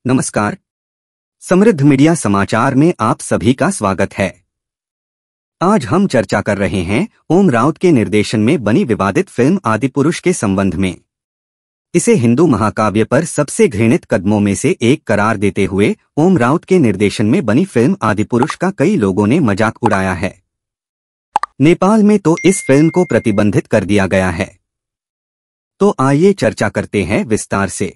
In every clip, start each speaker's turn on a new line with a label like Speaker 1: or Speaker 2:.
Speaker 1: नमस्कार। समृद्ध मीडिया समाचार में आप सभी का स्वागत है। आज हम चर्चा कर रहे हैं ओम राउत के निर्देशन में बनी विवादित फिल्म आदिपुरुष के संबंध में। इसे हिंदू महाकाव्य पर सबसे घृणित कदमों में से एक करार देते हुए ओम राउत के निर्देशन में बनी फिल्म आदिपुरुष का कई लोगों ने मजाक उड़ाया है। नेपाल में तो इस फिल्म को प्रतिबंधित कर दिया गया है। तो आइए चर्चा करते हैं विस्तार से।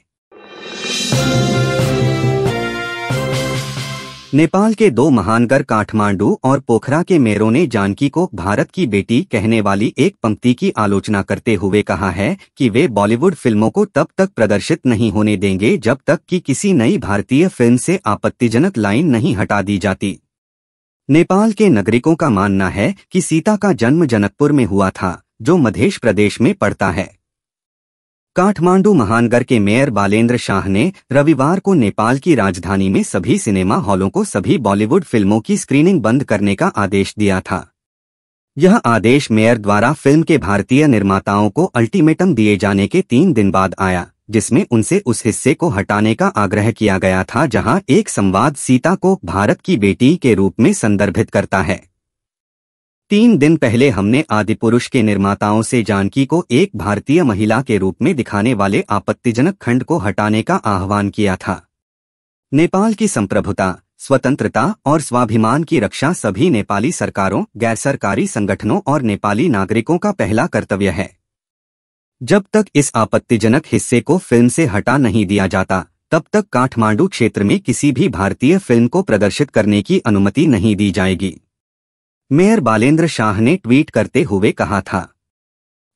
Speaker 1: नेपाल के दो महानगर काठमांडू और पोखरा के मेयरों ने जानकी को भारत की बेटी कहने वाली एक पंक्ति की आलोचना करते हुए कहा है कि वे बॉलीवुड फिल्मों को तब तक प्रदर्शित नहीं होने देंगे जब तक कि किसी नई भारतीय फिल्म से आपत्तिजनक लाइन नहीं हटा दी जाती। नेपाल के नागरिकों का मानना है कि सीता का जन्म जनकपुर में हुआ था, जो मध्य प्रदेश में पड़ता है। काठमांडू महानगर के मेयर बालेंद्र शाह ने रविवार को नेपाल की राजधानी में सभी सिनेमा हॉलों को सभी बॉलीवुड फिल्मों की स्क्रीनिंग बंद करने का आदेश दिया था। यह आदेश मेयर द्वारा फिल्म के भारतीय निर्माताओं को अल्टीमेटम दिए जाने के 3 दिन बाद आया, जिसमें उनसे उस हिस्से को हटाने का आग्रह किया गया था जहां एक संवाद सीता को भारत की बेटी के रूप में संदर्भित करता है। 3 दिन पहले हमने आदिपुरुष के निर्माताओं से जानकी को एक भारतीय महिला के रूप में दिखाने वाले आपत्तिजनक खंड को हटाने का आह्वान किया था। नेपाल की संप्रभुता, स्वतंत्रता और स्वाभिमान की रक्षा सभी नेपाली सरकारों, गैर सरकारी संगठनों और नेपाली नागरिकों का पहला कर्तव्य है। जब तक इस आपत्तिजनक हिस्से को फिल्म से हटा नहीं दिया जाता, तब तक काठमांडू क्षेत्र में किसी भी भारतीय फिल्म को प्रदर्शित करने की अनुमति नहीं दी जाएगी, मेयर बालेंद्र शाह ने ट्वीट करते हुए कहा था।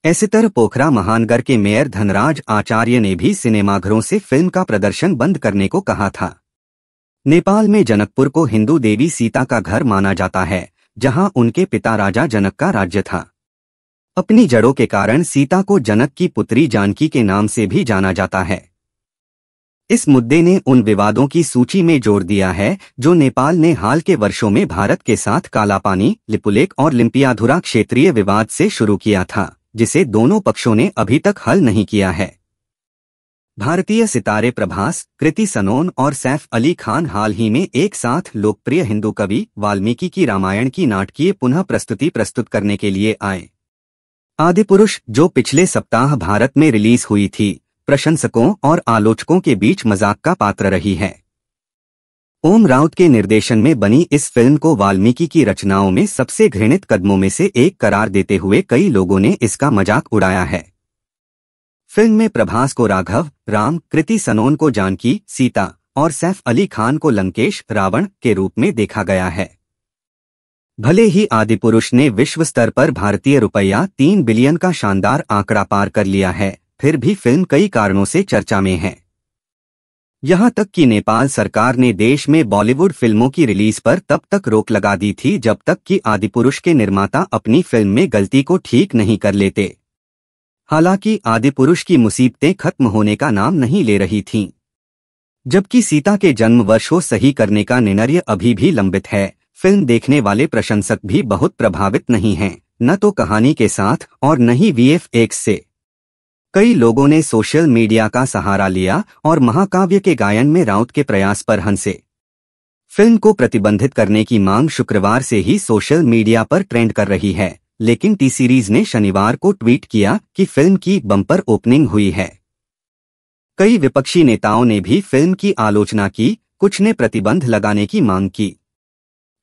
Speaker 1: इसी तरह पोखरा महानगर के मेयर धनराज आचार्य ने भी सिनेमाघरों से फिल्म का प्रदर्शन बंद करने को कहा था। नेपाल में जनकपुर को हिंदू देवी सीता का घर माना जाता है, जहां उनके पिता राजा जनक का राज्य था। अपनी जड़ों के कारण सीता को जनक की पुत्री जानकी के नाम से भी जाना जाता है। इस मुद्दे ने उन विवादों की सूची में जोड़ दिया है जो नेपाल ने हाल के वर्षों में भारत के साथ कालापानी, लिपुलेख और लिम्पियाधुरा क्षेत्रीय विवाद से शुरू किया था, जिसे दोनों पक्षों ने अभी तक हल नहीं किया है। भारतीय सितारे प्रभास, कृति सनोन और सैफ अली खान हाल ही में एक साथ लोकप्रिय हिंदू कवि वाल्मीकि की रामायण की नाटकीय पुनः प्रस्तुति प्रस्तुत करने के लिए आए। आदिपुरुष, जो पिछले सप्ताह भारत में रिलीज हुई थी, प्रशंसकों और आलोचकों के बीच मजाक का पात्र रही है। ओम राउत के निर्देशन में बनी इस फिल्म को वाल्मीकि की रचनाओं में सबसे घृणित कदमों में से एक करार देते हुए कई लोगों ने इसका मजाक उड़ाया है। फिल्म में प्रभास को राघव, राम, कृति सनोन को जानकी, सीता और सैफ अली खान को लंकेश, रावण के रूप में देखा गया है। भले ही आदिपुरुष ने विश्व स्तर पर भारतीय रुपया 3 बिलियन का शानदार आंकड़ा पार कर लिया है, फिर भी फिल्म कई कारणों से चर्चा में है। यहां तक कि नेपाल सरकार ने देश में बॉलीवुड फिल्मों की रिलीज पर तब तक रोक लगा दी थी जब तक कि आदिपुरुष के निर्माता अपनी फिल्म में गलती को ठीक नहीं कर लेते। हालांकि आदिपुरुष की मुसीबतें खत्म होने का नाम नहीं ले रही थीं। जबकि सीता के जन्म वर्ष को सही करने का निर्णय अभी भी लंबित है, फिल्म देखने वाले प्रशंसक भी बहुत प्रभावित नहीं हैं, न तो कहानी के साथ और न ही VFX से। कई लोगों ने सोशल मीडिया का सहारा लिया और महाकाव्य के गायन में राउत के प्रयास पर हंसे। फिल्म को प्रतिबंधित करने की मांग शुक्रवार से ही सोशल मीडिया पर ट्रेंड कर रही है, लेकिन टी सीरीज ने शनिवार को ट्वीट किया कि फिल्म की बम्पर ओपनिंग हुई है। कई विपक्षी नेताओं ने भी फिल्म की आलोचना की, कुछ ने प्रतिबंध लगाने की मांग की।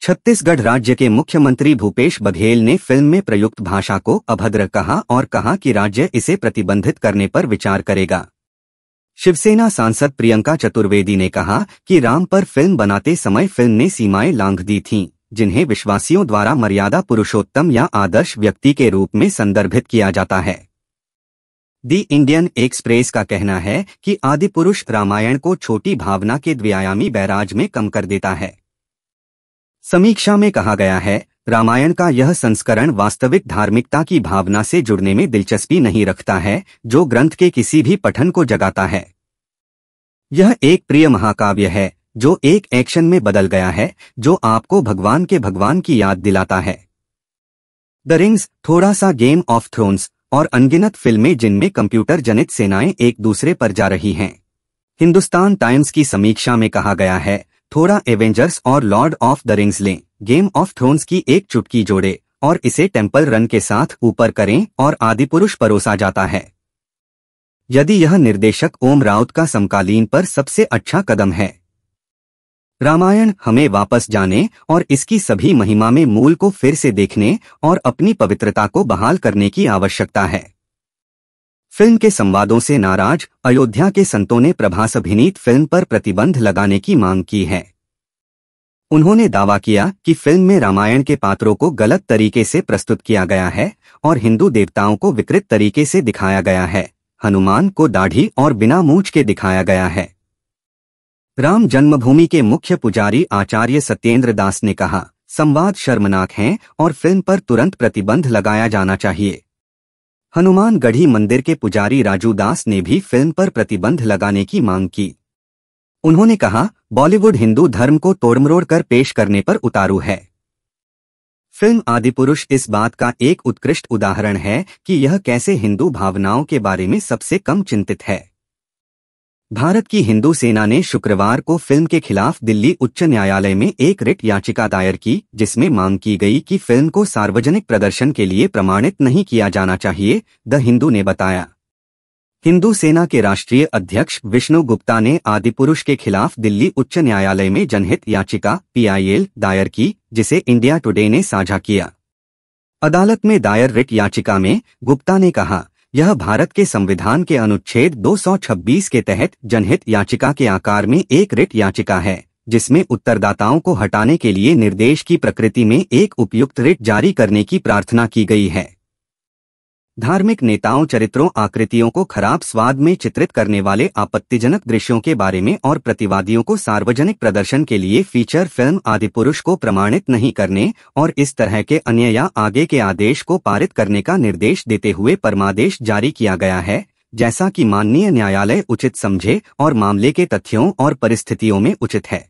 Speaker 1: छत्तीसगढ़ राज्य के मुख्यमंत्री भूपेश बघेल ने फिल्म में प्रयुक्त भाषा को अभद्र कहा और कहा कि राज्य इसे प्रतिबंधित करने पर विचार करेगा। शिवसेना सांसद प्रियंका चतुर्वेदी ने कहा कि राम पर फिल्म बनाते समय फिल्म ने सीमाएं लांघ दी थीं, जिन्हें विश्वासियों द्वारा मर्यादा पुरुषोत्तम या आदर्श व्यक्ति के रूप में संदर्भित किया जाता है। दी इंडियन एक्सप्रेस का कहना है कि आदिपुरुष रामायण को छोटी भावना के द्विआयामी बैराज में कम कर देता है। समीक्षा में कहा गया है, रामायण का यह संस्करण वास्तविक धार्मिकता की भावना से जुड़ने में दिलचस्पी नहीं रखता है, जो ग्रंथ के किसी भी पठन को जगाता है। यह एक प्रिय महाकाव्य है जो एक एक्शन में बदल गया है, जो आपको भगवान के भगवान की याद दिलाता है। द रिंग्स थोड़ा सा गेम ऑफ थ्रोन्स और अनगिनत फिल्में जिनमें कंप्यूटर जनित सेनाएं एक दूसरे पर जा रही हैं। हिंदुस्तान टाइम्स की समीक्षा में कहा गया है, थोड़ा एवेंजर्स और लॉर्ड ऑफ द रिंग्स लें, गेम ऑफ थ्रोन्स की एक चुटकी जोड़े और इसे टेम्पल रन के साथ ऊपर करें और आदिपुरुष परोसा जाता है। यदि यह निर्देशक ओम राउत का समकालीन पर सबसे अच्छा कदम है। रामायण हमें वापस जाने और इसकी सभी महिमा में मूल को फिर से देखने और अपनी पवित्रता को बहाल करने की आवश्यकता है। फिल्म के संवादों से नाराज अयोध्या के संतों ने प्रभास अभिनीत फिल्म पर प्रतिबंध लगाने की मांग की है। उन्होंने दावा किया कि फिल्म में रामायण के पात्रों को गलत तरीके से प्रस्तुत किया गया है और हिंदू देवताओं को विकृत तरीके से दिखाया गया है। हनुमान को दाढ़ी और बिना मूंछ के दिखाया गया है। राम जन्मभूमि के मुख्य पुजारी आचार्य सत्येंद्र दास ने कहा, संवाद शर्मनाक हैं और फिल्म पर तुरंत प्रतिबंध लगाया जाना चाहिए। हनुमान गढ़ी मंदिर के पुजारी राजू दास ने भी फिल्म पर प्रतिबंध लगाने की मांग की। उन्होंने कहा, बॉलीवुड हिंदू धर्म को तोड़मरोड़ कर पेश करने पर उतारू है। फिल्म आदिपुरुष इस बात का एक उत्कृष्ट उदाहरण है कि यह कैसे हिंदू भावनाओं के बारे में सबसे कम चिंतित है। भारत की हिंदू सेना ने शुक्रवार को फिल्म के खिलाफ दिल्ली उच्च न्यायालय में एक रिट याचिका दायर की, जिसमें मांग की गई कि फिल्म को सार्वजनिक प्रदर्शन के लिए प्रमाणित नहीं किया जाना चाहिए, द हिंदू ने बताया। हिंदू सेना के राष्ट्रीय अध्यक्ष विष्णु गुप्ता ने आदिपुरुष के खिलाफ दिल्ली उच्च न्यायालय में जनहित याचिका PIL दायर की, जिसे इंडिया टुडे ने साझा किया। अदालत में दायर रिट याचिका में गुप्ता ने कहा, यह भारत के संविधान के अनुच्छेद 226 के तहत जनहित याचिका के आकार में एक रिट याचिका है, जिसमें उत्तरदाताओं को हटाने के लिए निर्देश की प्रकृति में एक उपयुक्त रिट जारी करने की प्रार्थना की गई है। धार्मिक नेताओं, चरित्रों, आकृतियों को खराब स्वाद में चित्रित करने वाले आपत्तिजनक दृश्यों के बारे में और प्रतिवादियों को सार्वजनिक प्रदर्शन के लिए फीचर फिल्म आदिपुरुष को प्रमाणित नहीं करने और इस तरह के अन्य या आगे के आदेश को पारित करने का निर्देश देते हुए परमादेश जारी किया गया है, जैसा कि माननीय न्यायालय उचित समझे और मामले के तथ्यों और परिस्थितियों में उचित है।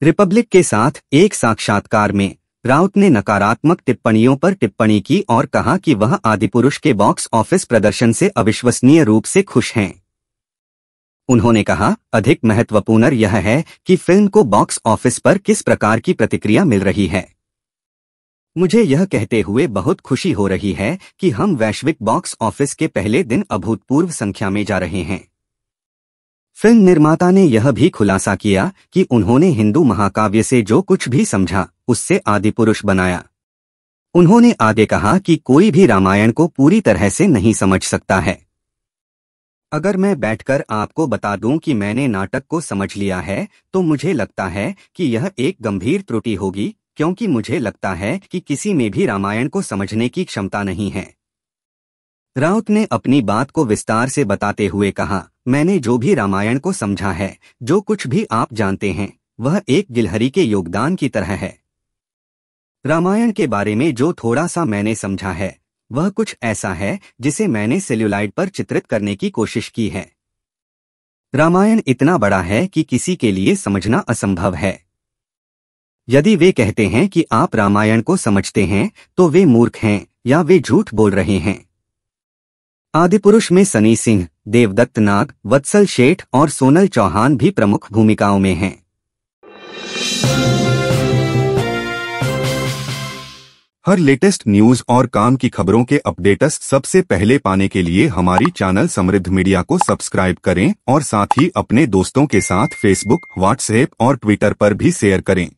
Speaker 1: रिपब्लिक के साथ एक साक्षात्कार में राउत ने नकारात्मक टिप्पणियों पर टिप्पणी की और कहा कि वह आदिपुरुष के बॉक्स ऑफिस प्रदर्शन से अविश्वसनीय रूप से खुश हैं। उन्होंने कहा, अधिक महत्वपूर्ण यह है कि फिल्म को बॉक्स ऑफिस पर किस प्रकार की प्रतिक्रिया मिल रही है। मुझे यह कहते हुए बहुत खुशी हो रही है कि हम वैश्विक बॉक्स ऑफिस के पहले दिन अभूतपूर्व संख्या में जा रहे हैं। फिल्म निर्माता ने यह भी खुलासा किया कि उन्होंने हिंदू महाकाव्य से जो कुछ भी समझा उससे आदिपुरुष बनाया। उन्होंने आगे कहा कि कोई भी रामायण को पूरी तरह से नहीं समझ सकता है। अगर मैं बैठकर आपको बता दूं कि मैंने नाटक को समझ लिया है तो मुझे लगता है कि यह एक गंभीर त्रुटि होगी, क्योंकि मुझे लगता है कि किसी में भी रामायण को समझने की क्षमता नहीं है। राउत ने अपनी बात को विस्तार से बताते हुए कहा, मैंने जो भी रामायण को समझा है, जो कुछ भी आप जानते हैं, वह एक गिलहरी के योगदान की तरह है। रामायण के बारे में जो थोड़ा सा मैंने समझा है, वह कुछ ऐसा है जिसे मैंने सेल्यूलाइड पर चित्रित करने की कोशिश की है। रामायण इतना बड़ा है कि किसी के लिए समझना असंभव है। यदि वे कहते हैं कि आप रामायण को समझते हैं तो वे मूर्ख हैं या वे झूठ बोल रहे हैं। आदिपुरुष में सनी सिंह, देवदत्त नाग, वत्सल शेठ और सोनल चौहान भी प्रमुख भूमिकाओं में हैं।
Speaker 2: हर लेटेस्ट न्यूज और काम की खबरों के अपडेट्स सबसे पहले पाने के लिए हमारी चैनल समृद्ध मीडिया को सब्सक्राइब करें और साथ ही अपने दोस्तों के साथ फेसबुक, व्हाट्सएप और ट्विटर पर भी शेयर करें।